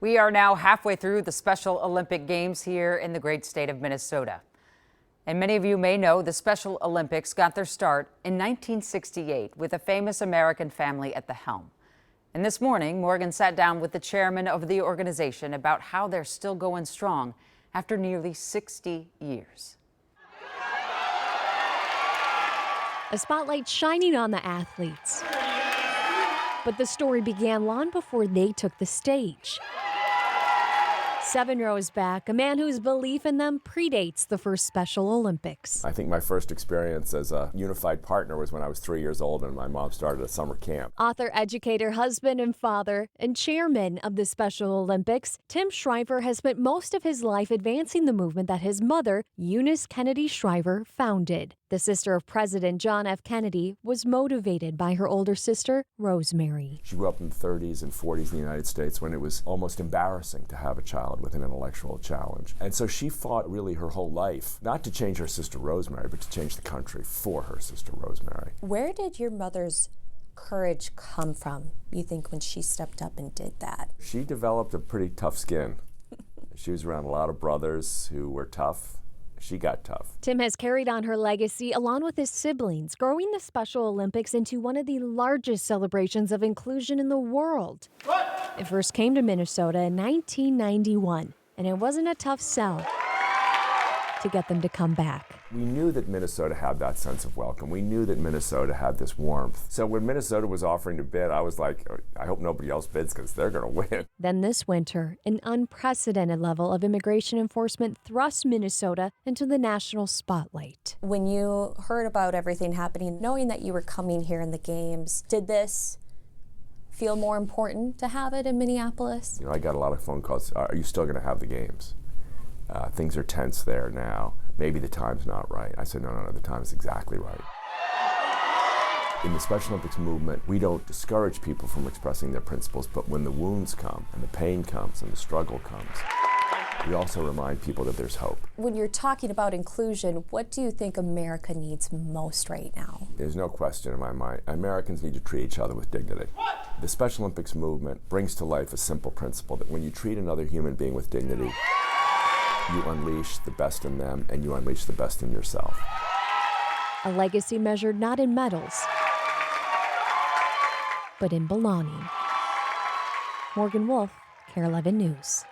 We are now halfway through the Special Olympic Games here in the great state of Minnesota. And many of you may know the Special Olympics got their start in 1968 with a famous American family at the helm. And this morning, Morgan sat down with the chairman of the organization about how they're still going strong after nearly 60 years. A spotlight shining on the athletes. But the story began long before they took the stage. 7 rows back, a man whose belief in them predates the first Special Olympics. I think my first experience as a unified partner was when I was 3 years old and my mom started a summer camp. Author, educator, husband, and father, and chairman of the Special Olympics, Tim Shriver has spent most of his life advancing the movement that his mother, Eunice Kennedy Shriver, founded. The sister of President John F. Kennedy was motivated by her older sister, Rosemary. She grew up in the 30s and 40s in the United States when it was almost embarrassing to have a child with an intellectual challenge. And so she fought really her whole life, not to change her sister Rosemary, but to change the country for her sister Rosemary. Where did your mother's courage come from, you think, when she stepped up and did that? She developed a pretty tough skin. She was around a lot of brothers who were tough. She got tough. Tim has carried on her legacy along with his siblings, growing the Special Olympics into one of the largest celebrations of inclusion in the world. It first came to Minnesota in 1991, and it wasn't a tough sell to get them to come back. We knew that Minnesota had that sense of welcome. We knew that Minnesota had this warmth. So when Minnesota was offering to bid, I was like, I hope nobody else bids because they're going to win. Then this winter, an unprecedented level of immigration enforcement thrust Minnesota into the national spotlight. When you heard about everything happening, knowing that you were coming here in the games, did this feel more important to have it in Minneapolis? You know, I got a lot of phone calls. Are you still going to have the games? Things are tense there now. Maybe the time's not right. I said, no, the time is exactly right. In the Special Olympics movement, we don't discourage people from expressing their principles, but when the wounds come, and the pain comes, and the struggle comes, we also remind people that there's hope. When you're talking about inclusion, what do you think America needs most right now? There's no question in my mind. Americans need to treat each other with dignity. The Special Olympics movement brings to life a simple principle that when you treat another human being with dignity, you unleash the best in them and you unleash the best in yourself. A legacy measured not in medals, but in belonging. Morgan Wolf, KARE 11 News.